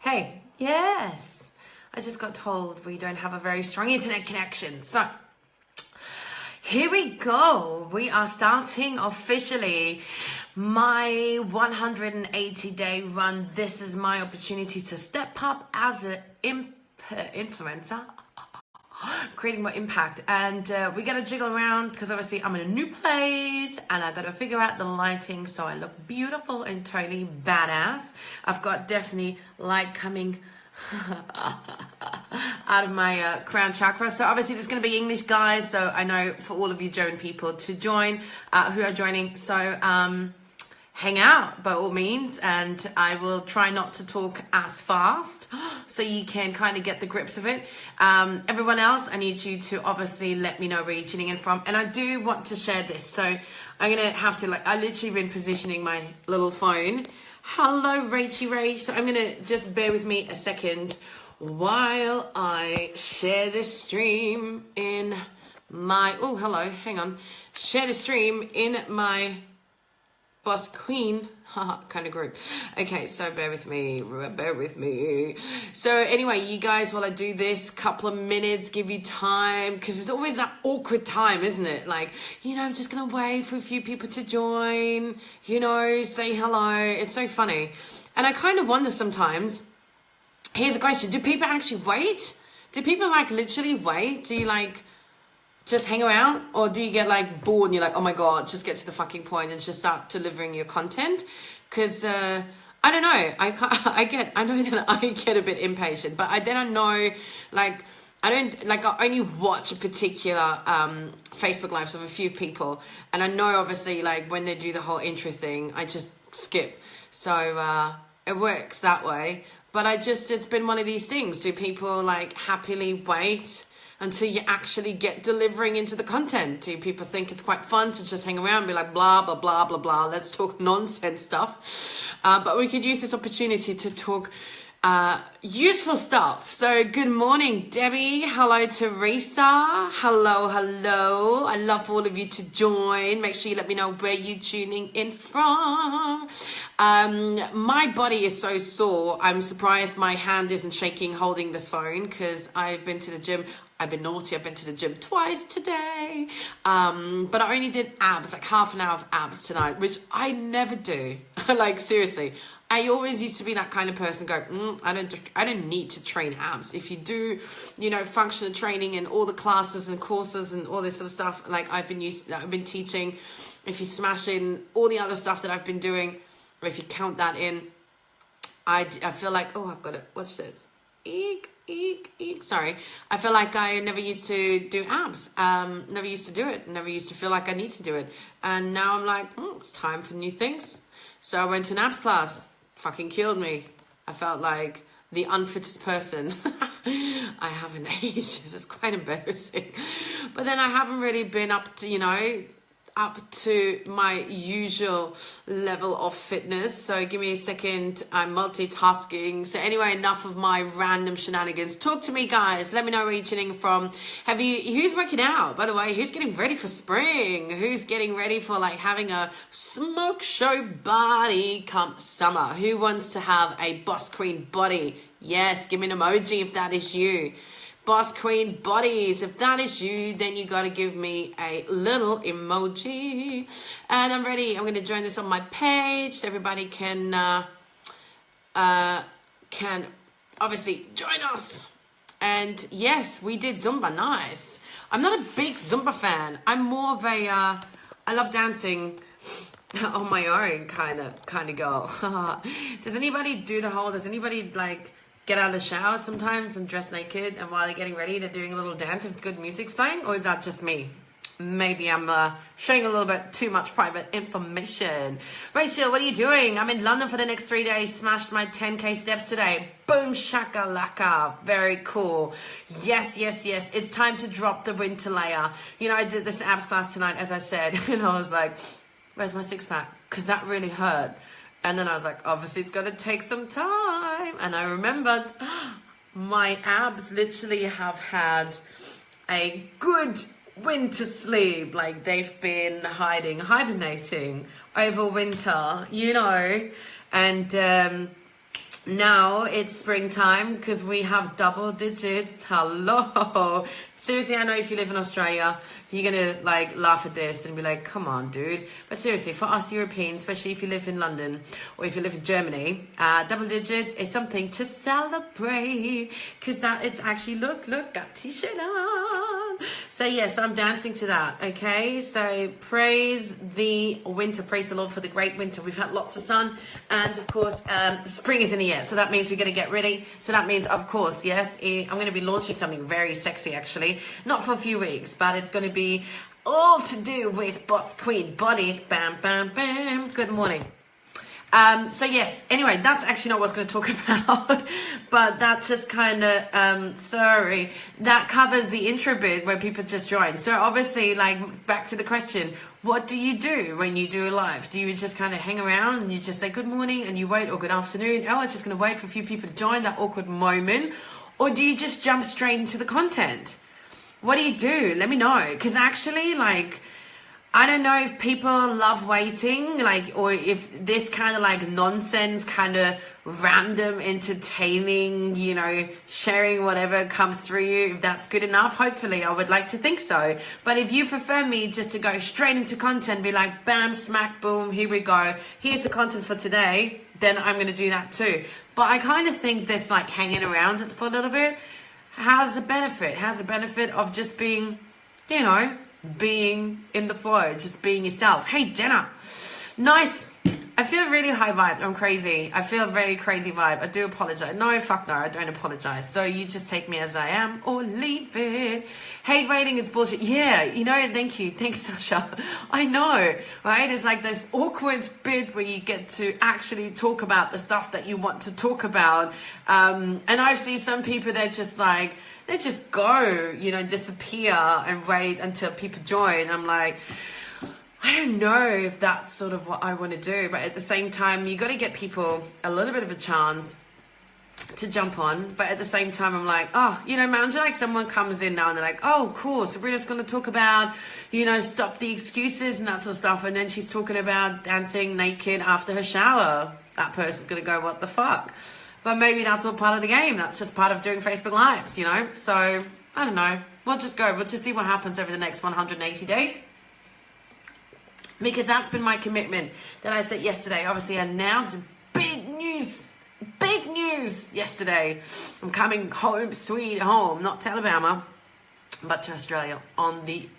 Hey, yes. I just got told we don't have a very strong internet connection. So, here we go. We are starting officially my 180-day run. This is my opportunity to step up as an influencer, creating more impact. And we got to jiggle around because obviously I'm in a new place and I got to figure out the lighting so I look beautiful and totally badass. I've got definitely light coming out of my crown chakra. So obviously there's going to be English guys. So I know for all of you German people to join who are joining. So hang out by all means, and I will try not to talk as fast so you can kind of get the grips of it. Everyone else, I need you to obviously let me know where you're tuning in from. And I do want to share this. So I'm going to have to, I literally been positioning my little phone. Hello, Rachy Rach. So I'm going to just bear with me a second while I share this stream in my, oh, hello, hang on. Share the stream in my Boss Queen kind of group. Okay, so bear with me. So anyway, you guys, while I do this, couple of minutes, give you time, because it's always that awkward time, isn't it? Like, I'm just gonna wait for a few people to join, say hello. It's so funny. And I kind of wonder sometimes, here's a question, do people actually wait? Do people literally wait? Do you just hang around, or do you get bored and you're like, oh my god, just get to the fucking point and just start delivering your content? Because I don't know, I know that I get a bit impatient, but I know I only watch a particular Facebook lives of a few people, and I know obviously when they do the whole intro thing, I just skip. So it works that way. But it's been one of these things. Do people happily wait until you actually get delivering into the content? Do people think it's quite fun to just hang around and be like, blah, blah, blah, blah, blah, let's talk nonsense stuff. But we could use this opportunity to talk useful stuff. So good morning, Debbie. Hello, Teresa. Hello. I'd love for all of you to join. Make sure you let me know where you're tuning in from. My body is so sore. I'm surprised my hand isn't shaking holding this phone, because I've been to the gym. I've been naughty. I've been to the gym twice today. But I only did abs, half an hour of abs tonight, which I never do. Seriously. I always used to be that kind of person go, I don't need to train abs. If you do, functional training and all the classes and courses and all this sort of stuff, I've been teaching, if you smash in all the other stuff that I've been doing, or if you count that in, I feel like, oh, I've got it. What's this? Eek. Sorry. I feel like I never used to do abs. Never used to do it. Never used to feel like I need to do it. And now I'm like, it's time for new things. So I went to an abs class. Fucking killed me. I felt like the unfittest person I haven't aged. It's quite embarrassing. But then I haven't really been up to my usual level of fitness. So give me a second. I'm multitasking. So anyway, enough of my random shenanigans. Talk to me, guys. Let me know where you're tuning from. Who's working out, by the way? Who's getting ready for spring? Who's getting ready for having a smoke show body come summer? Who wants to have a boss queen body? Yes, give me an emoji if that is you. Boss Queen bodies. If that is you, then you got to give me a little emoji. And I'm ready. I'm going to join this on my page so everybody can obviously join us. And yes, we did Zumba. Nice. I'm not a big Zumba fan. I'm more of a I love dancing on my own kind of girl. Does anybody do the whole? Does anybody get out of the shower sometimes and dress naked, and while they're getting ready, they're doing a little dance with good music's playing? Or is that just me? Maybe I'm showing a little bit too much private information. Rachel, what are you doing? I'm in London for the next 3 days. Smashed my 10K steps today. Boom shakalaka. Very cool. Yes. It's time to drop the winter layer. I did this abs class tonight, as I said, and I was like, where's my six pack? Because that really hurt. And then I was like, obviously it's going to take some time. And I remembered my abs literally have had a good winter sleep. They've been hibernating over winter, And Now it's springtime because we have double digits. Hello. Seriously, I know if you live in Australia, you're going to like laugh at this and be like, come on, dude. But seriously, for us Europeans, especially if you live in London or if you live in Germany, double digits is something to celebrate because that it's actually, look, got t-shirt on. So yes, I'm dancing to that. Okay. So praise the winter, praise the Lord for the great winter. We've had lots of sun and of course, spring is in the air. So that means we're going to get ready. So that means, of course, yes, I'm going to be launching something very sexy, actually. Not for a few weeks, but it's going to be all to do with boss queen bodies. Bam, bam, bam. Good morning. So yes, anyway, that's actually not what I was going to talk about, but that just kind of, sorry, that covers the intro bit where people just join. So obviously, like, back to the question, what do you do when you do a live? Do you just kind of hang around and you just say good morning and you wait, or good afternoon? Oh, I'm just going to wait for a few people to join, that awkward moment. Or do you just jump straight into the content? What do you do? Let me know. Because actually, like, I don't know if people love waiting, like, or if this kind of like nonsense, kind of random, entertaining, you know, sharing whatever comes through you, if that's good enough. Hopefully, I would like to think so. But if you prefer me just to go straight into content, be like, bam, smack, boom, here we go. Here's the content for today. Then I'm going to do that too. But I kind of think this like hanging around for a little bit has a benefit of just being, you know, being in the flow, just being yourself. Hey, Jenna. Nice. I feel really high vibe. I'm crazy. I feel a very crazy vibe. I do apologize. No, fuck no. I don't apologize. So you just take me as I am or leave it. Hate rating is bullshit. Yeah, you know, thank you. Thanks, Sasha. I know, right? It's like this awkward bit where you get to actually talk about the stuff that you want to talk about. And I've seen some people that just like, they just go, you know, disappear and wait until people join. I'm like, I don't know if that's sort of what I want to do, but at the same time, you got to get people a little bit of a chance to jump on. But at the same time, I'm like, oh, you know, imagine like someone comes in now and they're like, oh, cool. So we're just going to talk about, you know, stop the excuses and that sort of stuff. And then she's talking about dancing naked after her shower. That person's going to go, what the fuck? But maybe that's all part of the game. That's just part of doing Facebook Lives, you know? So, I don't know. We'll just go. We'll just see what happens over the next 180 days. Because that's been my commitment that I said yesterday. Obviously, I announced big news yesterday. I'm coming home, sweet home, not to Alabama, but to Australia on the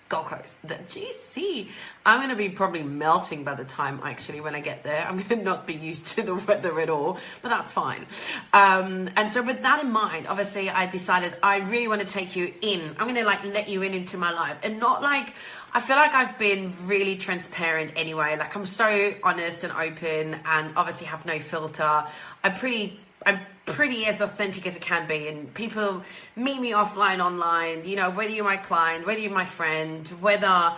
Gold Coast, the GC. I'm going to be probably melting by the time actually when I get there. I'm going to not be used to the weather at all, but that's fine. And so with that in mind, obviously I decided I really want to take you in. I'm going to like let you in into my life and not like, I feel like I've been really transparent anyway. Like I'm so honest and open and obviously have no filter. I'm pretty as authentic as it can be, and people meet me offline, online, you know, whether you're my client, whether you're my friend, whether,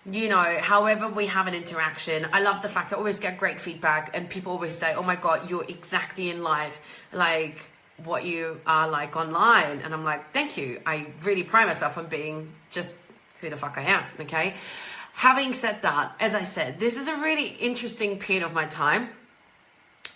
you know, however we have an interaction. I love the fact that I always get great feedback and people always say, oh my God, you're exactly in life like what you are like online. And I'm like, thank you. I really pride myself on being just who the fuck I am, okay? Having said that, as I said, this is a really interesting period of my time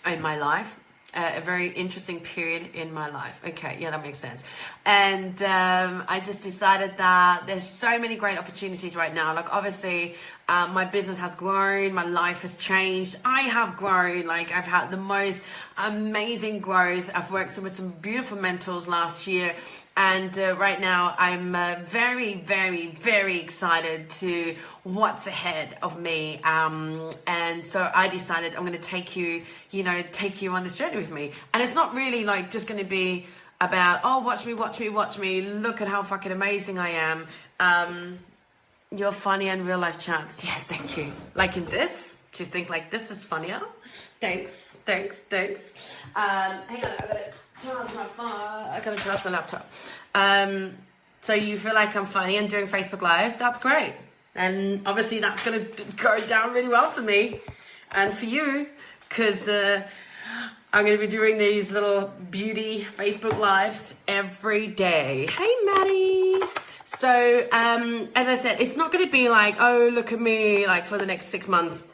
in my life. A very interesting period in my life. Okay, yeah, that makes sense. And I just decided that there's so many great opportunities right now. Like obviously, my business has grown, my life has changed. I have grown, like I've had the most amazing growth. I've worked with some beautiful mentors last year. And right now I'm very, very, very excited to what's ahead of me. And so I decided I'm going to take you on this journey with me. And it's not really like just going to be about, oh, watch me. Look at how fucking amazing I am. You're funny and real life chats. Yes, thank you. Like in this, do you think like this is funnier? Thanks. Hang on, I gotta charge my laptop. So you feel like I'm funny and doing Facebook Lives? That's great. And obviously that's gonna go down really well for me and for you, because I'm gonna be doing these little beauty Facebook Lives every day. Hey, Maddie. So as I said, it's not gonna be like, oh, look at me, like for the next 6 months.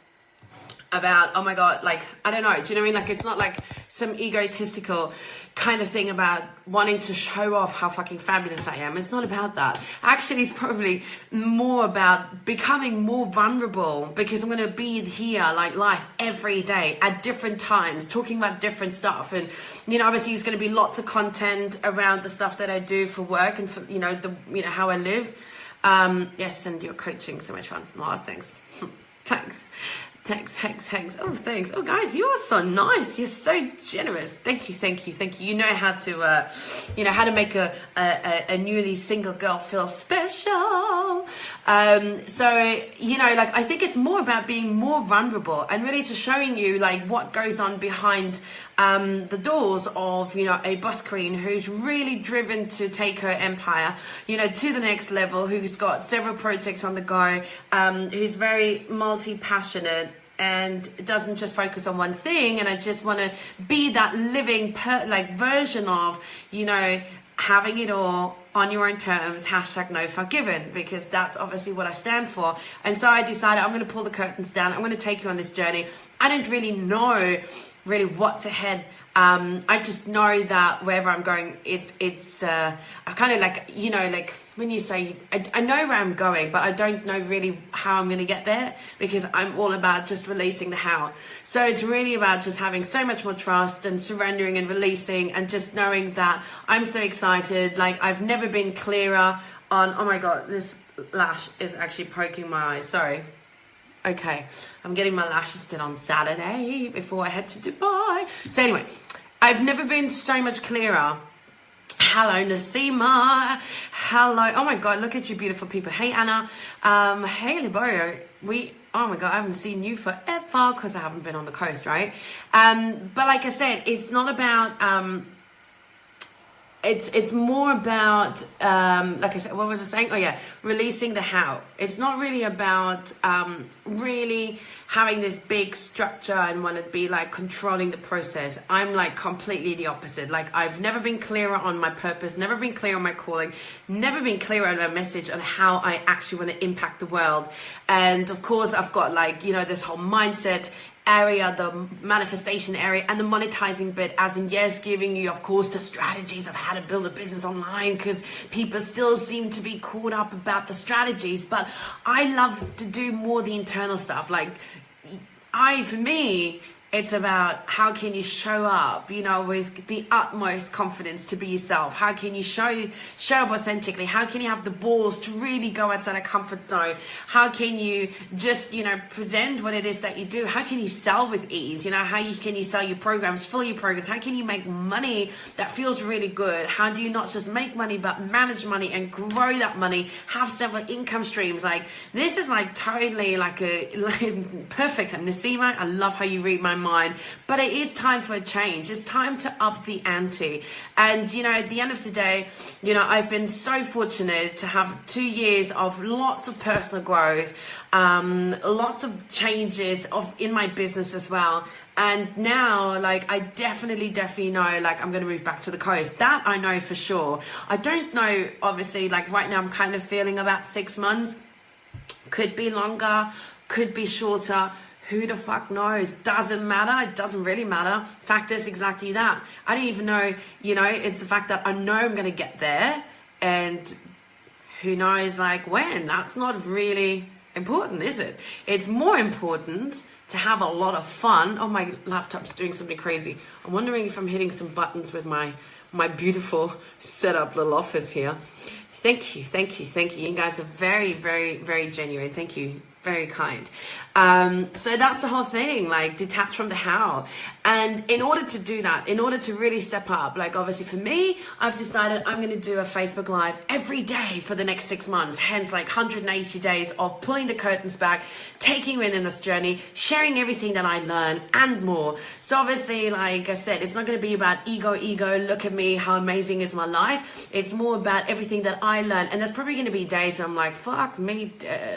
about, oh my God, like, I don't know, do you know what I mean? Like, it's not like some egotistical kind of thing about wanting to show off how fucking fabulous I am. It's not about that. Actually, it's probably more about becoming more vulnerable, because I'm going to be here like live every day at different times, talking about different stuff. And, you know, obviously there's going to be lots of content around the stuff that I do for work and for, you know, how I live. Yes, and your coaching, so much fun. Oh, thanks. Thanks. Thanks. Oh, thanks. Oh, guys, you are so nice. You're so generous. Thank you. You know how to make a newly single girl feel special. So, you know, like, I think it's more about being more vulnerable and really to showing you like what goes on behind the doors of, you know, a boss queen who's really driven to take her empire, you know, to the next level, who's got several projects on the go, who's very multi-passionate and doesn't just focus on one thing. And I just want to be that living version of, you know, having it all on your own terms, #no fuck given, because that's obviously what I stand for. And so I decided I'm going to pull the curtains down. I'm going to take you on this journey. I don't really know what's ahead. I just know that wherever I'm going, it's I kind of like, you know, like when you say, I know where I'm going, but I don't know really how I'm going to get there, because I'm all about just releasing the how. So it's really about just having so much more trust and surrendering and releasing and just knowing that I'm so excited. Like, I've never been clearer on, oh my God, this lash is actually poking my eye. Sorry. Okay, I'm getting my lashes done on Saturday before I head to Dubai. So anyway, I've never been so much clearer. Hello, Nasima. Hello. Oh my God, look at you beautiful people. Hey, Anna. Hey, Liborio. Oh my God, I haven't seen you forever because I haven't been on the coast, right? But like I said, it's not about... It's more about, like I said, what was I saying? Oh yeah, releasing the how. It's not really about really having this big structure and want to be like controlling the process. I'm like completely the opposite. Like, I've never been clearer on my purpose, never been clear on my calling, never been clearer on my message on how I actually want to impact the world. And of course, I've got like, you know, this whole mindset area, the manifestation area, and the monetizing bit, as in, yes, giving you, of course, the strategies of how to build a business online, because people still seem to be caught up about the strategies. But I love to do more the internal stuff. Like, for me, it's about how can you show up, you know, with the utmost confidence to be yourself. How can you show up authentically? How can you have the balls to really go outside a comfort zone? How can you just, you know, present what it is that you do? How can you sell with ease? You know, can you sell your programs, fill your programs? How can you make money that feels really good? How do you not just make money, but manage money and grow that money, have several income streams? Like, this is like totally like perfect. I'm Nasima. I love how you read my mind, but it is time for a change. It's time to up the ante. And, you know, at the end of the day, you know, I've been so fortunate to have 2 years of lots of personal growth, lots of changes in my business as well. And now, like, I definitely know, like, I'm going to move back to the coast. That I know for sure. I don't know, obviously, like right now I'm kind of feeling about 6 months. Could be longer, could be shorter. Who the fuck knows? Doesn't matter. It doesn't really matter. Fact is exactly that. I don't even know, you know, it's the fact that I know I'm going to get there, and who knows like when. That's not really important, is it? It's more important to have a lot of fun. Oh, my laptop's doing something crazy. I'm wondering if I'm hitting some buttons with my beautiful set up little office here. Thank you. You guys are very, very, very genuine. Thank you. Very kind. So that's the whole thing, like, detach from the how. And in order to do that, in order to really step up, like, obviously for me, I've decided I'm going to do a Facebook Live every day for the next 6 months. Hence, like, 180 days of pulling the curtains back, taking you in this journey, sharing everything that I learned and more. So obviously, like I said, it's not going to be about ego, look at me, how amazing is my life. It's more about everything that I learned. And there's probably going to be days where I'm like, fuck me,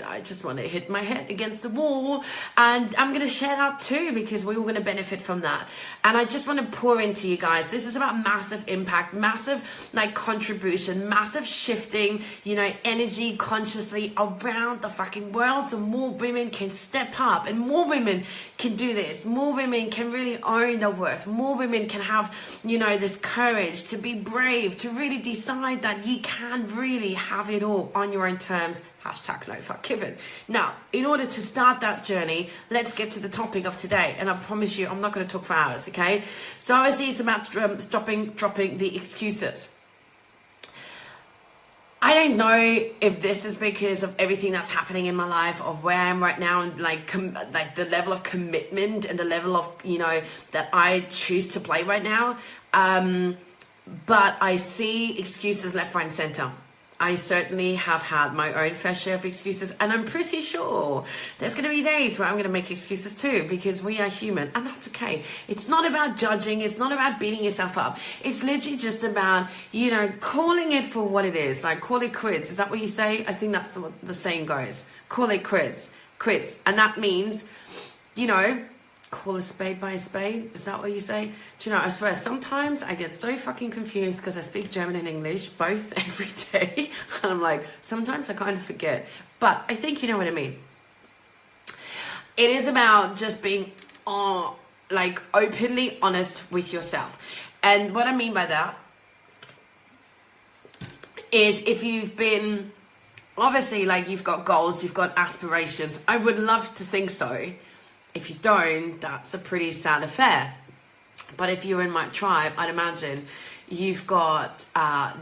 I just want to hit my head against the wall, and I'm going to share that too, because we're all going to benefit from that. And I just want to pour into you guys. This is about massive impact, massive like contribution, massive shifting, you know, energy consciously around the fucking world, so more women can step up and more women can do this. More women can really own their worth. More women can have, you know, this courage to be brave, to really decide that you can really have it all on your own terms. Hashtag no fuck given. Now, in order to start that journey, let's get to the topic of today. And I promise you, I'm not going to talk for hours, okay? So obviously it's about dropping the excuses. I don't know if this is because of everything that's happening in my life, of where I am right now, and like the level of commitment and the level of, you know, that I choose to play right now. But I see excuses left, right, and center. I certainly have had my own fair share of excuses, and I'm pretty sure there's going to be days where I'm going to make excuses too, because we are human, and that's okay. It's not about judging. It's not about beating yourself up. It's literally just about, you know, calling it for what it is. Like, call it quits. Is that what you say? I think that's the saying goes. Call it quits. And that means, you know, call a spade by a spade. Is that what you say? Do you know, I swear, sometimes I get so fucking confused because I speak German and English both every day. And I'm like, sometimes I kind of forget. But I think you know what I mean. It is about just being like openly honest with yourself. And what I mean by that is, if you've been, obviously, like, you've got goals, you've got aspirations. I would love to think so. If you don't, that's a pretty sad affair. But if you're in my tribe, I'd imagine you've got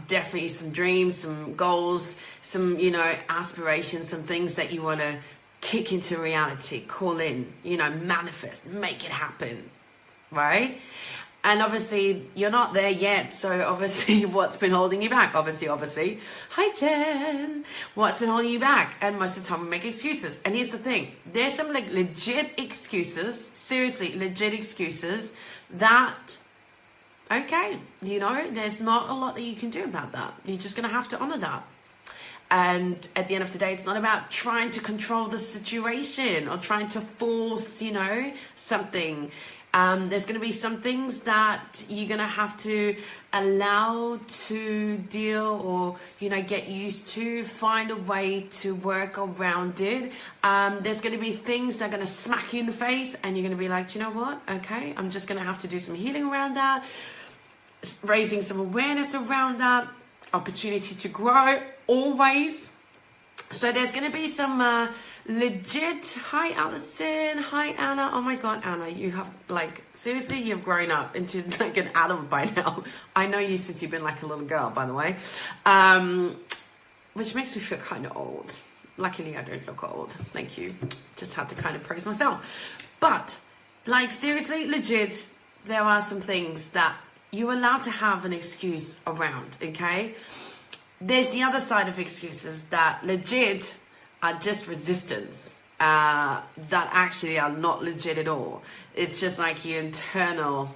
definitely some dreams, some goals, some, you know, aspirations, some things that you want to kick into reality, call in, you know, manifest, make it happen, right? And obviously, you're not there yet. So obviously, what's been holding you back? Obviously. Hi, Jen. What's been holding you back? And most of the time, we make excuses. And here's the thing. There's some like legit excuses, seriously, legit excuses that, okay, you know, there's not a lot that you can do about that. You're just going to have to honor that. And at the end of the day, it's not about trying to control the situation or trying to force, you know, something. There's going to be some things that you're going to have to allow to deal, or, you know, get used to, find a way to work around it. There's going to be things that are going to smack you in the face, and you're going to be like, do you know what? Okay, I'm just going to have to do some healing around that, raising some awareness around that, opportunity to grow always. So there's going to be some legit, hi Allison, hi Anna. Oh my god, Anna, you have, like, seriously, you've grown up into like an adult by now. I know you since you've been like a little girl, by the way, which makes me feel kind of old. Luckily, I don't look old, thank you. Just had to kind of praise myself. But like, seriously, legit, there are some things that you're allowed to have an excuse around, okay? There's the other side of excuses that legit are just resistance, that actually are not legit at all. It's just like your internal,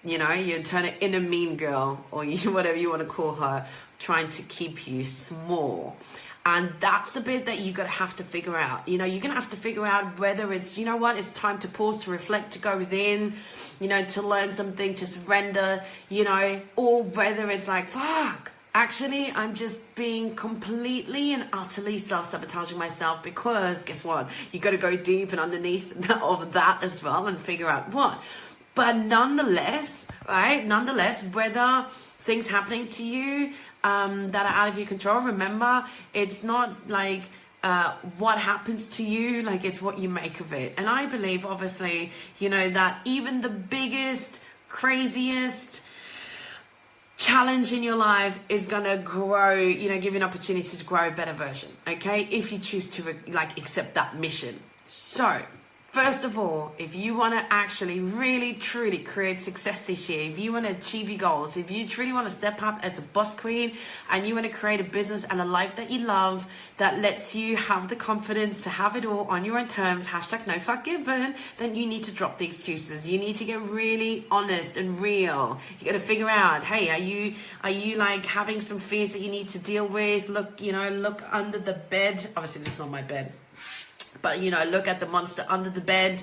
you know, your internal inner mean girl, or you, whatever you want to call her, trying to keep you small. And that's the bit that you're going to have to figure out. You know, you're going to have to figure out whether it's, you know what, it's time to pause, to reflect, to go within, you know, to learn something, to surrender, you know, or whether it's like, fuck, actually, I'm just being completely and utterly self-sabotaging myself, because guess what? You got to go deep and underneath of that as well and figure out what. But nonetheless, right? Nonetheless, whether things happening to you that are out of your control, remember, it's not like what happens to you, like, it's what you make of it. And I believe, obviously, you know, that even the biggest, craziest challenge in your life is gonna grow, you know, give you an opportunity to grow a better version, okay, if you choose to like accept that mission. So first of all, if you want to actually really truly create success this year, if you want to achieve your goals, if you truly want to step up as a boss queen, and you want to create a business and a life that you love, that lets you have the confidence to have it all on your own terms, hashtag no fuck given, then you need to drop the excuses. You need to get really honest and real. You got to figure out, hey, are you like having some fears that you need to deal with? Look, you know, look under the bed. Obviously this is not my bed, But, you know, look at the monster under the bed.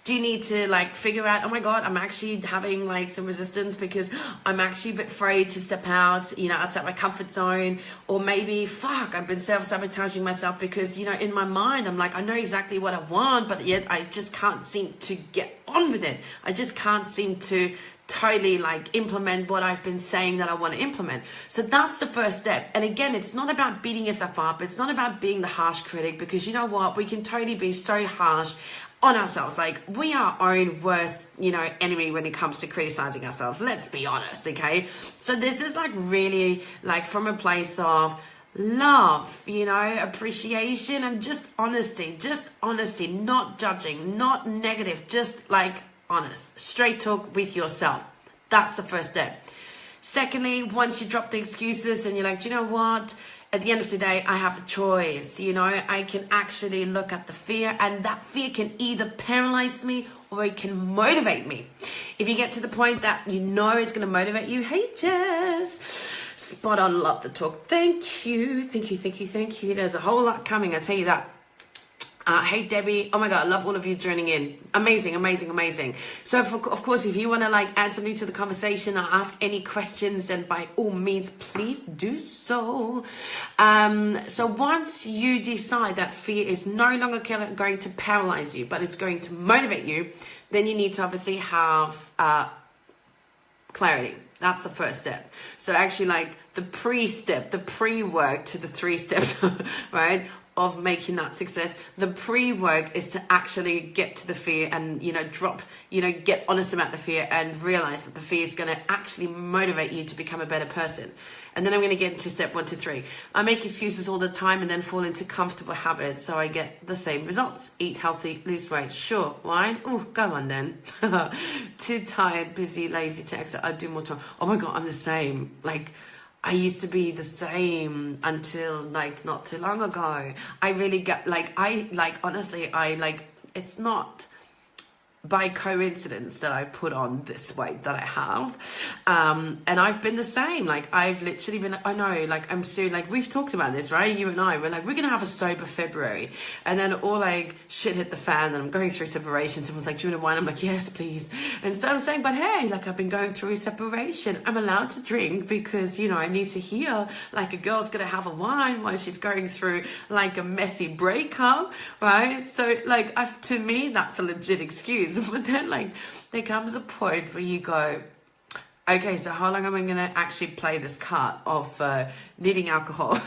Do you need to like figure out, oh my God, I'm actually having like some resistance because I'm actually a bit afraid to step out, you know, outside my comfort zone. Or maybe, fuck, I've been self-sabotaging myself because, you know, in my mind, I'm like, I know exactly what I want, but yet I just can't seem to get on with it. I just can't seem to totally like implement what I've been saying that I want to implement. So that's the first step. And again, it's not about beating yourself up. It's not about being the harsh critic, because you know what? We can totally be so harsh on ourselves. Like, we are our own worst, you know, enemy when it comes to criticizing ourselves. Let's be honest, okay? So this is like really like from a place of love, you know, appreciation, and just honesty, not judging, not negative, just like honest, straight talk with yourself. That's the first step. Secondly, once you drop the excuses and you're like, do you know what? At the end of the day, I have a choice. You know, I can actually look at the fear, and that fear can either paralyze me or it can motivate me. If you get to the point that you know it's going to motivate you, hey Jess, spot on, love the talk. Thank you. There's a whole lot coming, I tell you that. Hey Debbie, oh my God, I love all of you joining in. Amazing. So of course, if you want to like add something to the conversation or ask any questions, then by all means, please do so. So once you decide that fear is no longer going to paralyze you, but it's going to motivate you, then you need to obviously have clarity. That's the first step. So actually like the pre-work to the 3 steps, right? Of making that success. The pre-work is to actually get to the fear and, you know, get honest about the fear and realize that the fear is going to actually motivate you to become a better person. And then I'm going to get into step 1 to 3. I make excuses all the time and then fall into comfortable habits, so I get the same results. Eat healthy, lose weight. Sure. Wine? Oh, go on then. Too tired, busy, lazy to exercise. I do more time. Oh my God, I'm the same. Like, I used to be the same until like not too long ago. I really get honestly, it's not by coincidence that I've put on this weight that I have. And I've been the same. Like, I've literally been, I know, like, I'm soon, like, we've talked about this, right? You and I, we're like, we're going to have a sober February. And then all like shit hit the fan and I'm going through separation. Someone's like, do you want a wine? I'm like, yes, please. And so I'm saying, but hey, like, I've been going through a separation. I'm allowed to drink because, you know, I need to heal. Like, a girl's going to have a wine while she's going through like a messy breakup, right? So like, to me, that's a legit excuse. But then like there comes a point where you go, okay, so how long am I going to actually play this card of needing alcohol,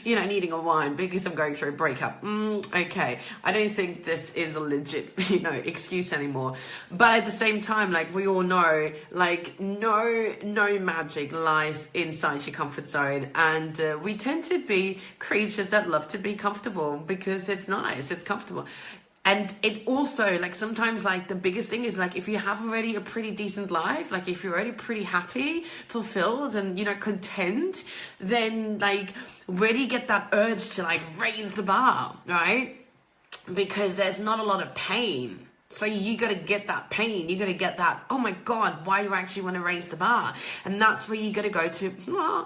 you know, needing a wine because I'm going through a breakup? Okay, I don't think this is a legit, you know, excuse anymore. But at the same time, like, we all know, like, no magic lies inside your comfort zone. And we tend to be creatures that love to be comfortable because it's nice, it's comfortable. And it also, like, sometimes, like, the biggest thing is, like, if you have already a pretty decent life, like, if you're already pretty happy, fulfilled, and, you know, content, then, like, where do you get that urge to, like, raise the bar, right? Because there's not a lot of pain. So you got to get that pain. You got to get that, oh my God, why do I actually want to raise the bar? And that's where you got to go to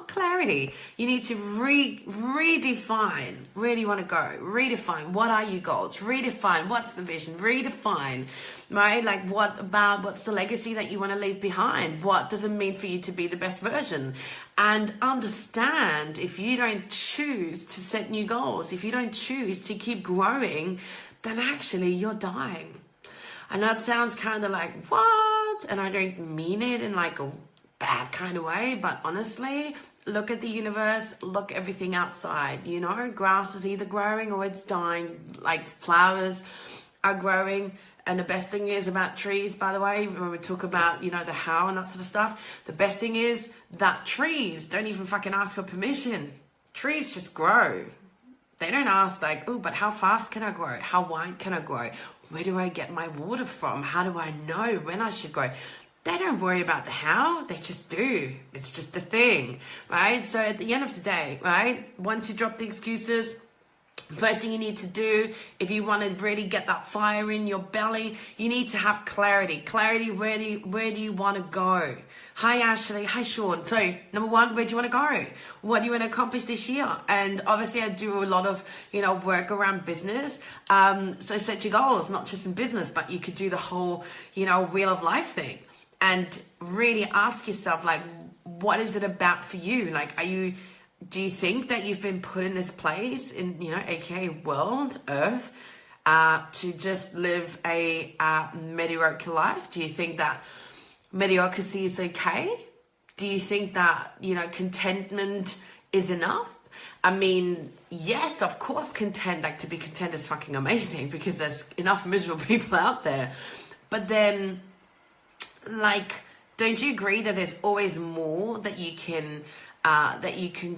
clarity. You need to redefine where do you want to go. Redefine, what are your goals? Redefine, what's the vision? Redefine, right? Like, what's the legacy that you want to leave behind? What does it mean for you to be the best version? And understand, if you don't choose to set new goals, if you don't choose to keep growing, then actually you're dying. And that sounds kind of like, what? And I don't mean it in like a bad kind of way, but honestly, look at the universe, look everything outside, you know, grass is either growing or it's dying, like flowers are growing. And the best thing is about trees, by the way, when we talk about, you know, the how and that sort of stuff, the best thing is that trees don't even fucking ask for permission. Trees just grow. They don't ask like, oh, but how fast can I grow? How wide can I grow? Where do I get my water from? How do I know when I should grow? They don't worry about the how, they just do. It's just a thing, right? So at the end of the day, right, once you drop the excuses, First thing you need to do, if you want to really get that fire in your belly, you need to have clarity. Clarity, where do you want to go? Hi, Ashley. Hi, Sean. So, number one, where do you want to go? What do you want to accomplish this year? And obviously, I do a lot of, work around business. So set your goals, not just in business, but you could do the whole, wheel of life thing. And really ask yourself, like, what is it about for you? Like, do you think that you've been put in this place in, aka world, earth, to just live a mediocre life? Do you think that mediocrity is okay? Do you think that, contentment is enough? I mean, yes, of course, to be content is fucking amazing because there's enough miserable people out there. But then, don't you agree that there's always more that you can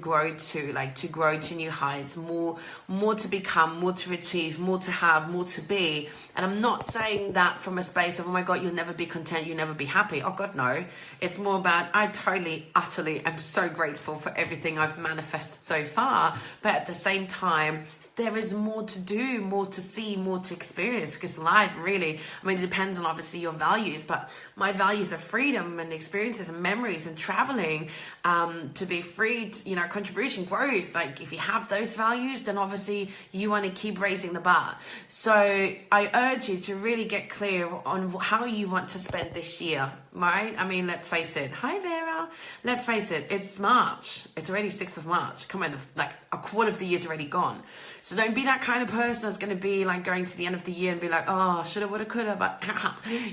grow to, to grow to new heights, more to become, more to achieve, more to have, more to be? And I'm not saying that from a space of, oh my God, you'll never be content, you'll never be happy. Oh God, no. It's more about, I totally, utterly am so grateful for everything I've manifested so far. But at the same time, there is more to do, more to see, more to experience, because life really, it depends on obviously your values, but my values are freedom and experiences and memories and traveling, to be free, contribution, growth. Like if you have those values, then obviously you want to keep raising the bar. So I urge you to really get clear on how you want to spend this year, right? Let's face it. Hi, Vera. Let's face it. It's March. It's already 6th of March. Come on, a quarter of the year's already gone. So don't be that kind of person that's going to be going to the end of the year and be like, oh, shoulda, woulda, coulda, but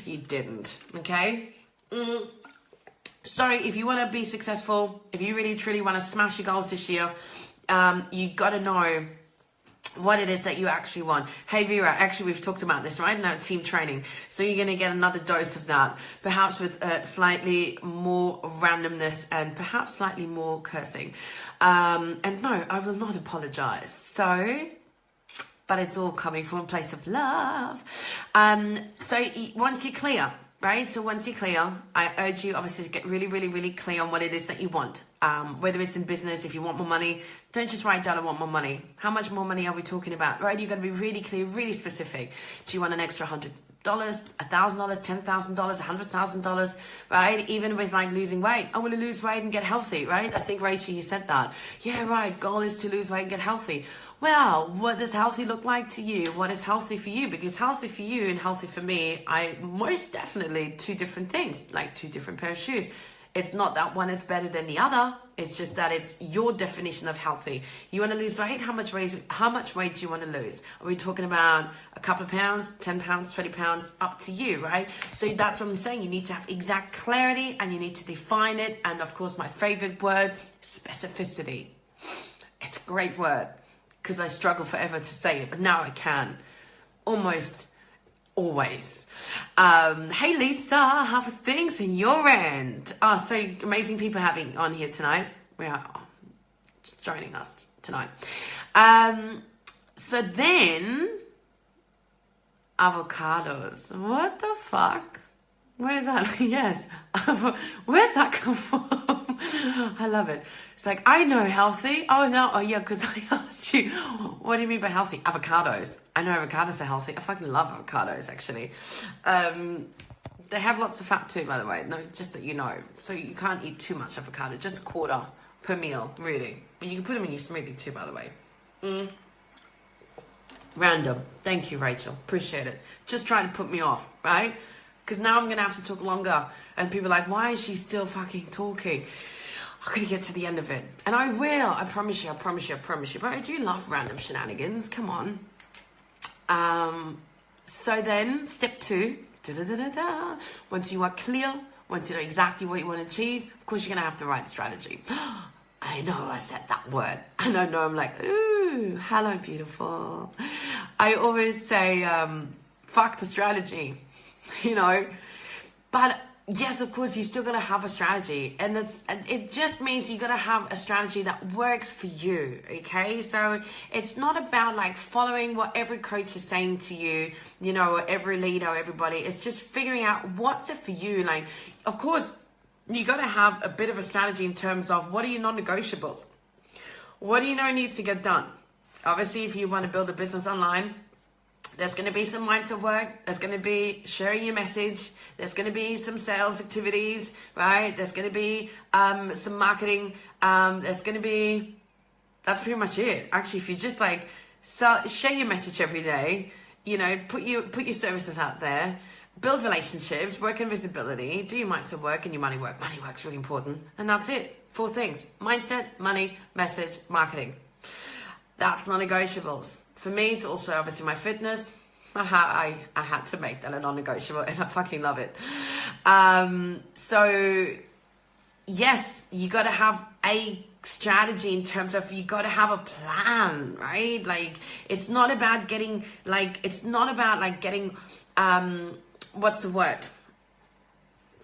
you didn't. Okay? So if you want to be successful, if you really truly want to smash your goals this year, you got to know what it is that you actually want. Hey Vera, actually we've talked about this, right? Now team training. So you're going to get another dose of that, perhaps with slightly more randomness and perhaps slightly more cursing. And no, I will not apologize. But it's all coming from a place of love. So once you're clear, right? So once you're clear, I urge you obviously to get really, really, really clear on what it is that you want. Whether it's in business, if you want more money, don't just write down, I want more money. How much more money are we talking about, right? You've got to be really clear, really specific. Do you want an extra $100, $1,000, $10,000, $100,000, right? Even with losing weight. I want to lose weight and get healthy, right? I think Rachel, you said that. Yeah, right. Goal is to lose weight and get healthy. Well, what does healthy look like to you? What is healthy for you? Because healthy for you and healthy for me, I most definitely two different things, like two different pair of shoes. It's not that one is better than the other. It's just that it's your definition of healthy. You want to lose weight? How much weight do you want to lose? Are we talking about a couple of pounds, 10 pounds, 20 pounds? Up to you, right? So that's what I'm saying. You need to have exact clarity and you need to define it. And of course, my favorite word, specificity. It's a great word because I struggle forever to say it, but now I can. Almost always. Hey Lisa, how are things in your end? Oh, so amazing people having on here tonight. We are joining us tonight. So then avocados. What the fuck? Where's that? Yes. Where's that come from? I love it. It's like, I know healthy. Oh, no. Oh, yeah, because I asked you, what do you mean by healthy? Avocados. I know avocados are healthy. I fucking love avocados, actually. They have lots of fat too, by the way. No, just that you know. So you can't eat too much avocado. Just a quarter per meal, really. But you can put them in your smoothie too, by the way. Random. Thank you, Rachel. Appreciate it. Just trying to put me off, right? Because now I'm going to have to talk longer. And people are like, why is she still fucking talking? I'm going to get to the end of it. And I will. I promise you. But I do love random shenanigans. Come on. So then, step 2. Once you are clear, once you know exactly what you want to achieve, of course, you're going to have the right strategy. I know I said that word. And I know I'm like, ooh, hello, beautiful. I always say, fuck the strategy. But yes, of course, you still got to have a strategy, and it just means you got to have a strategy that works for you. Okay, so it's not about following what every coach is saying to you, or every leader, or everybody. It's just figuring out what's it for you. Of course, you got to have a bit of a strategy in terms of what are your non-negotiables, what do you know needs to get done. Obviously, if you want to build a business online, there's going to be some mindset work. There's going to be sharing your message. There's going to be some sales activities, right? There's going to be some marketing. There's going to be, that's pretty much it. Actually, if you just like share your message every day, you know, put your services out there, build relationships, work on visibility, do your mindset work and your money work. Money work's really important. And that's it. 4 things: mindset, money, message, marketing. That's non-negotiables. For me, it's also obviously my fitness. I had to make that a non-negotiable, and I fucking love it. So yes, you got to have a strategy in terms of, you got to have a plan, right? Like, it's not about getting getting, what's the word?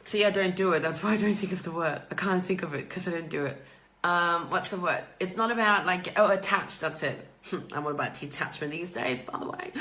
See, I don't do it. That's why I don't think of the word. I can't think of it because I don't do it. What's the word? It's not about like, attached. That's it. I'm all about detachment these days, by the way.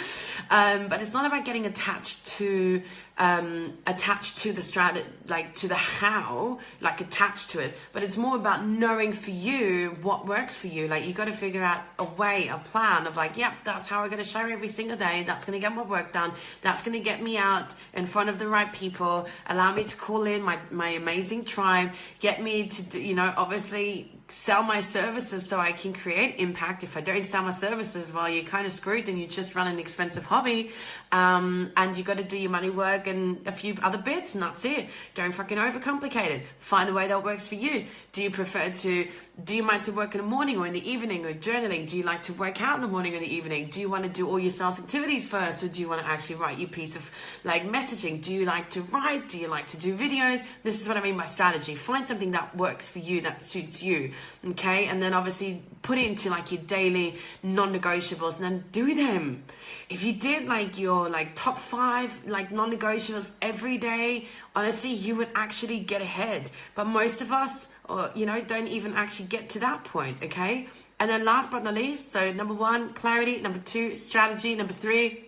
But it's not about getting attached to the strategy, like to the how, like attached to it. But it's more about knowing for you what works for you. Like, you got to figure out a way, a plan of like, yep, that's how I'm going to show every single day. That's going to get my work done. That's going to get me out in front of the right people. Allow me to call in my amazing tribe. Get me to do, you know, obviously sell my services so I can create impact. If I don't sell my services, well, you're kind of screwed. Then you just run an expensive hobby, and you got to do your money work and a few other bits, and that's it. Don't fucking overcomplicate it. Find the way that works for you. Do you prefer to do your mindset work in the morning or in the evening, or journaling? Do you like to work out in the morning or the evening? Do you want to do all your sales activities first, or do you want to actually write your piece of like messaging? Do you like to write? Do you like to do videos? This is what I mean by strategy. Find something that works for you, that suits you. Okay, and then obviously put it into like your daily non-negotiables, and then do them. If you did like your like top 5 like non-negotiables every day, honestly, you would actually get ahead. But most of us, or you know, don't even actually get to that point. Okay, and then last but not least, so number 1, clarity. Number 2, strategy. Number 3,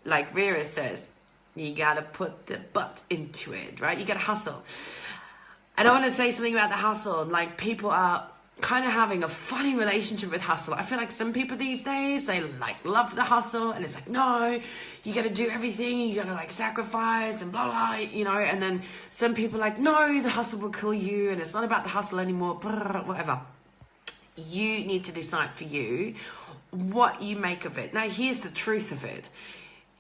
like Vera says, you gotta put the butt into it, right? You gotta hustle. And I want to say something about the hustle. Like, people are kind of having a funny relationship with hustle. I feel like some people these days, they like love the hustle, and it's like, no, you got to do everything. You got to like sacrifice and blah, blah, you know. And then some people are like, no, the hustle will kill you, and it's not about the hustle anymore, blah, whatever. You need to decide for you what you make of it. Now, here's the truth of it.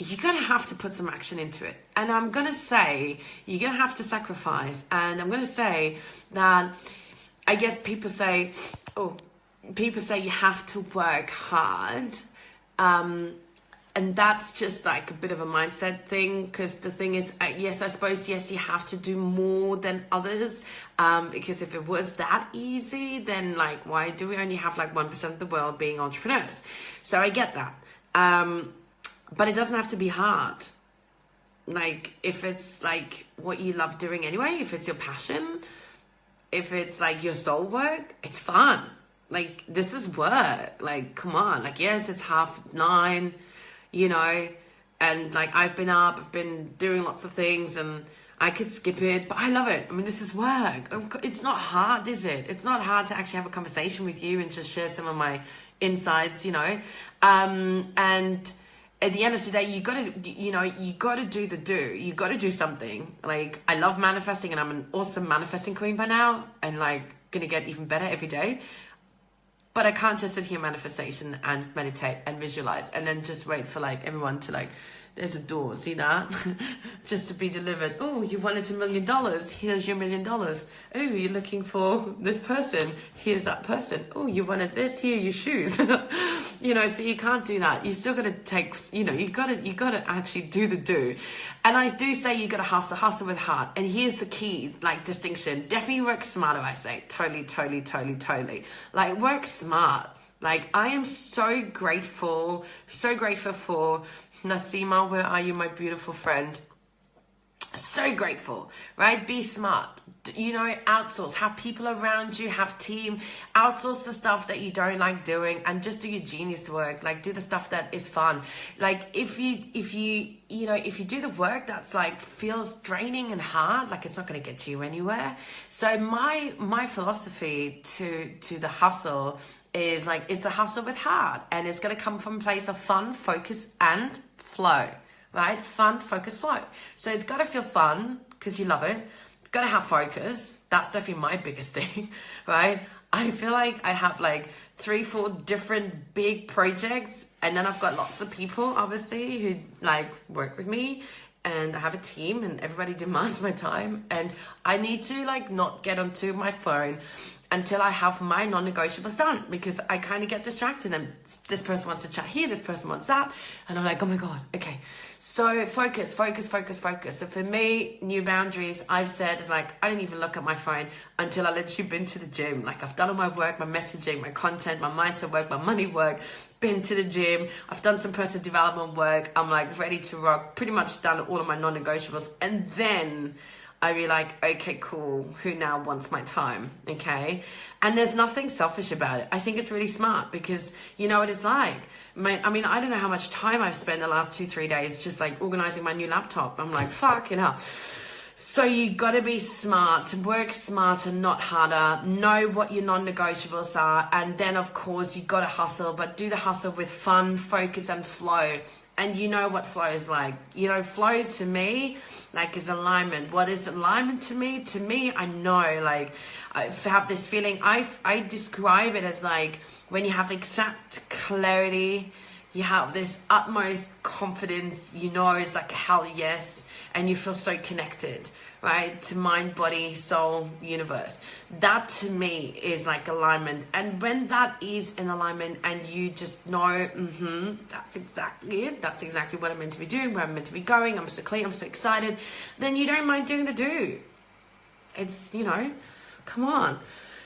You're going to have to put some action into it. And I'm going to say, you're going to have to sacrifice. And I'm going to say that, I guess people say you have to work hard. And that's just like a bit of a mindset thing. Because the thing is, yes, I suppose, yes, you have to do more than others. Because if it was that easy, then like, why do we only have like 1% of the world being entrepreneurs? So I get that. But it doesn't have to be hard. Like, if it's like what you love doing anyway, if it's your passion, if it's like your soul work, it's fun. Like, this is work. Like, come on. Like, yes, it's 9:30, you know, and like I've been doing lots of things, and I could skip it, but I love it. I mean, this is work. It's not hard, is it? It's not hard to actually have a conversation with you and just share some of my insights, you know, and at the end of the day, you gotta do the do. You gotta do something. Like, I love manifesting, and I'm an awesome manifesting queen by now, and like gonna get even better every day. But I can't just sit here manifestation and meditate and visualize and then just wait for like everyone to like, there's a door, see that? Just to be delivered. Oh, you wanted $1 million. Here's your $1 million. Oh, you're looking for this person. Here's that person. Oh, you wanted this. Here are your shoes. You know, so you can't do that. You still got to take, you know, you got to actually do the do. And I do say you got to hustle with heart. And here's the key, like, distinction. Definitely work smarter, I say. Totally. Like, work smart. Like, I am so grateful for Nasima. Where are you, my beautiful friend? So grateful, right? Be smart, outsource, have people around you, have team, outsource the stuff that you don't like doing, and just do your genius work. Like, do the stuff that is fun. Like, if you do the work that's like feels draining and hard, like, it's not going to get you anywhere. So my philosophy to the hustle is like, it's the hustle with heart, and it's going to come from a place of fun, focus, and flow. Right? Fun, focus, flow. So it's got to feel fun because you love it. Got to have focus. That's definitely my biggest thing, right? I feel like I have like 3-4 different big projects, and then I've got lots of people, obviously, who like work with me, and I have a team, and everybody demands my time, and I need to like not get onto my phone until I have my non-negotiables done, because I kind of get distracted, and this person wants to chat here, this person wants that, and I'm like, oh my God, okay. So focus. So for me, new boundaries I've set is like, I don't even look at my phone until I literally been to the gym. Like, I've done all my work, my messaging, my content, my mindset work, my money work, been to the gym, I've done some personal development work, I'm like ready to rock, pretty much done all of my non-negotiables, and then I'd be like, okay, cool, who now wants my time, okay? And there's nothing selfish about it. I think it's really smart, because you know what it's like. I mean, I don't know how much time I've spent the last 2-3 days just like organizing my new laptop. I'm like, fucking hell. So you got to be smart, work smarter, not harder, know what your non-negotiables are, and then of course you got to hustle, but do the hustle with fun, focus, and flow. And you know what flow is like. Flow to me, like, is alignment. What is alignment to me? To me, I know, like, I have this feeling, I describe it as like, when you have exact clarity, you have this utmost confidence, it's like a hell yes, and you feel so connected, right, to mind, body, soul, universe. That to me is like alignment. And when that is in alignment, and you just know, that's exactly it, that's exactly what I'm meant to be doing, where I'm meant to be going, I'm so clear, I'm so excited, then you don't mind doing the do. It's, come on,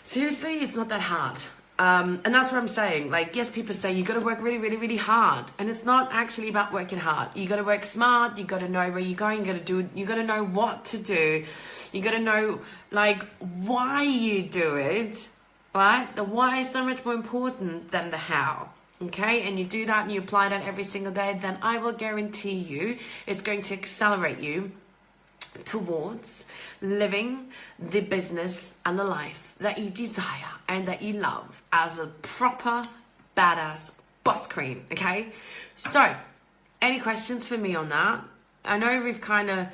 seriously, it's not that hard. And that's what I'm saying. Like, yes, people say you got to work really, really, really hard, and it's not actually about working hard. You got to work smart. You got to know where you're going. You got to do. You got to know what to do. You got to know like why you do it. Right? The why is so much more important than the how. Okay, and you do that and you apply that every single day. Then I will guarantee you, it's going to accelerate you towards living the business and the life that you desire and that you love as a proper badass boss queen. Okay, so any questions for me on that? I know we've kind of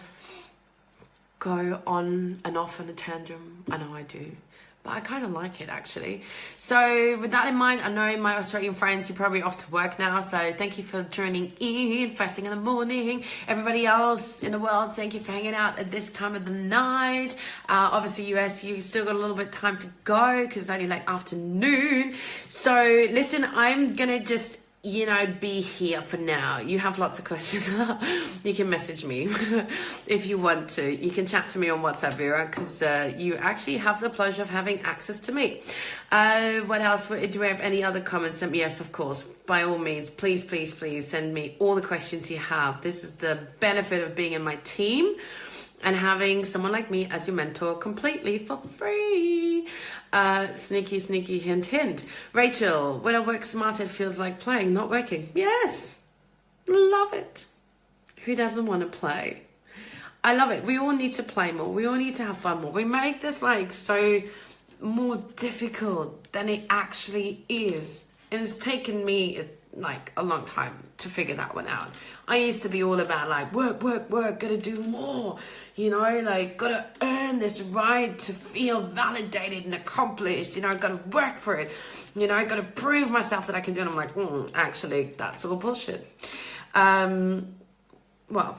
go on and off on a tantrum. I know I do, but I kind of like it actually. So with that in mind, I know my Australian friends, you're probably off to work now, so thank you for tuning in first thing in the morning. Everybody else in the world, thank you for hanging out at this time of the night. Obviously US, you still got a little bit of time to go because it's only like afternoon. So listen, I'm gonna just be here for now. You have lots of questions. You can message me if you want to. You can chat to me on WhatsApp, Vera, because you actually have the pleasure of having access to me. What else? Do we have any other comments? Yes, of course. By all means, please send me all the questions you have. This is the benefit of being in my team and having someone like me as your mentor completely for free. Sneaky hint. Rachel, when I work smart, it feels like playing, not working. Yes, love it. Who doesn't want to play? I love it. We all need to play more. We all need to have fun more. We make this like so more difficult than it actually is. And it's taken me like a long time to figure that one out. I used to be all about like work, gotta do more, like gotta earn this right to feel validated and accomplished, gotta work for it, gotta prove myself that I can do it. And I'm like, actually, that's all bullshit. Well,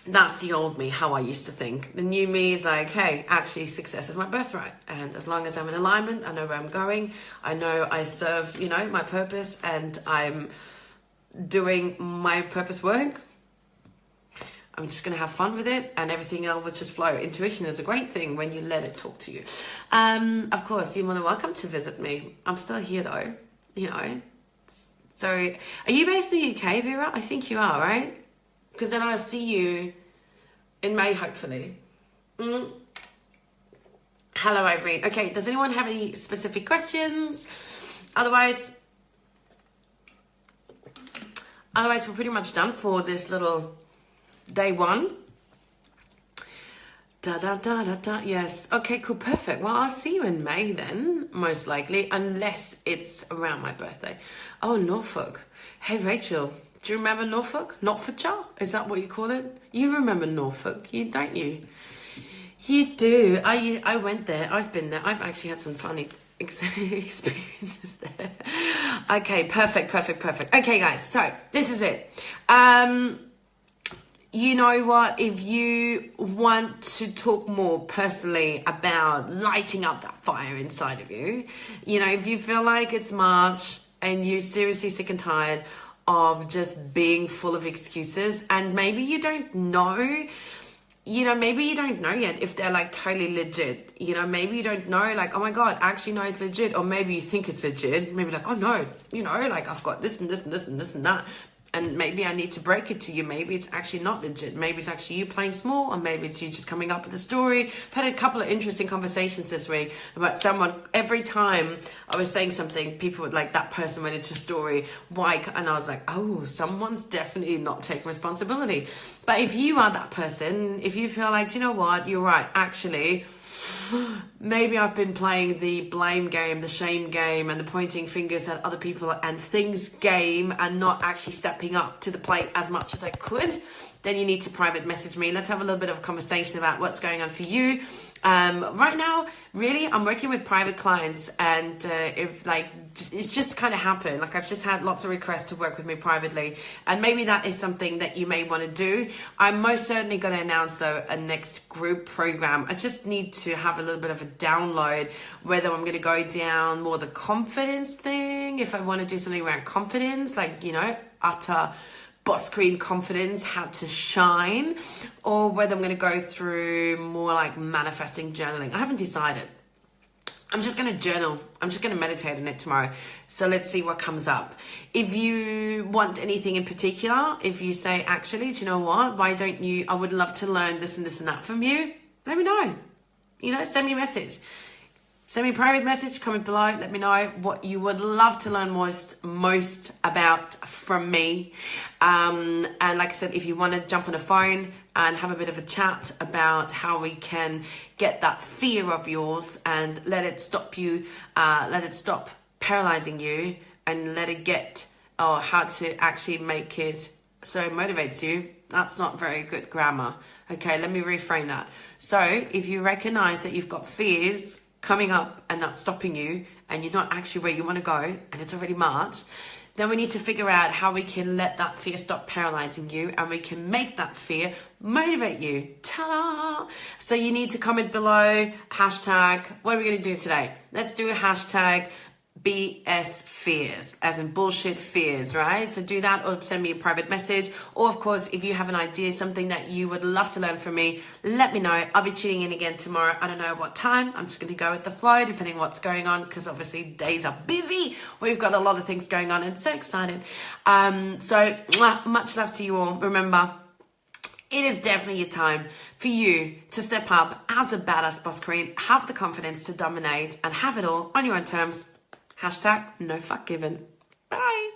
that's the old me, how I used to think. The new me is like, hey, actually success is my birthright. And as long as I'm in alignment, I know where I'm going. I know I serve, my purpose, and I'm doing my purpose work. I'm just going to have fun with it, and everything else will just flow. Intuition is a great thing when you let it talk to you. Of course, you're more than welcome to visit me. I'm still here though, So are you based in the UK, Vera? I think you are, right? Because then I'll see you In May, hopefully. Hello, Irene. Okay, does anyone have any specific questions? Otherwise, we're pretty much done for this little day one. Yes. Okay, cool. Perfect. Well, I'll see you in May then, most likely, unless it's around my birthday. Oh, Norfolk. Hey, Rachel. Do you remember Norfolk? Norfolkshire? Is that what you call it? You remember Norfolk, don't you? You do. I went there. I've been there. I've actually had some funny experiences there. Okay, perfect. Okay, guys. So this is it. You know what? If you want to talk more personally about lighting up that fire inside of you, if you feel like it's March and you're seriously sick and tired of just being full of excuses, and maybe you don't know, maybe you don't know yet if they're like totally legit, maybe you don't know, like, oh my God, actually no, it's legit. Or maybe you think it's legit, maybe like, oh no, like I've got this and this and this and this and that. And maybe I need to break it to you. Maybe it's actually not legit. Maybe it's actually you playing small, or maybe it's you just coming up with a story. I've had a couple of interesting conversations this week about someone. Every time I was saying something, people would like, that person went into a story. Why? And I was like, oh, someone's definitely not taking responsibility. But if you are that person, if you feel like, you know what, you're right, actually, maybe I've been playing the blame game, the shame game, and the pointing fingers at other people and things game, and not actually stepping up to the plate as much as I could, then you need to private message me. Let's have a little bit of a conversation about what's going on for you. Right now, really, I'm working with private clients, and if like it's just kind of happened, like I've just had lots of requests to work with me privately, and maybe that is something that you may want to do. I'm most certainly going to announce though a next group program. I just need to have a little bit of a download whether I'm going to go down more the confidence thing, if I want to do something around confidence, like utter boss queen confidence, how to shine, or whether I'm going to go through more like manifesting journaling. I haven't decided. I'm just going to journal. I'm just going to meditate on it tomorrow. So let's see what comes up. If you want anything in particular, if you say, actually, do you know what? Why don't you, I would love to learn this and this and that from you. Let me know. Send me a message. Send me a private message, comment below, let me know what you would love to learn most about from me. And like I said, if you want to jump on a phone and have a bit of a chat about how we can get that fear of yours and let it stop you, let it stop paralyzing you, and let it get, or how to actually make it so it motivates you. That's not very good grammar. Okay, let me reframe that. So if you recognize that you've got fears coming up and not stopping you, and you're not actually where you want to go, and it's already March, then we need to figure out how we can let that fear stop paralyzing you, and we can make that fear motivate you. Ta-da! So you need to comment below, hashtag, what are we going to do today? Let's do a hashtag BS fears, as in bullshit fears, right? So do that, or send me a private message. Or of course, if you have an idea, something that you would love to learn from me, let me know. I'll be tuning in again tomorrow. I don't know what time. I'm just going to go with the flow, depending on what's going on, because obviously days are busy. We've got a lot of things going on, and so excited. So much love to you all. Remember, it is definitely a time for you to step up as a badass boss queen, have the confidence to dominate, and have it all on your own terms. Hashtag no fuck given. Bye.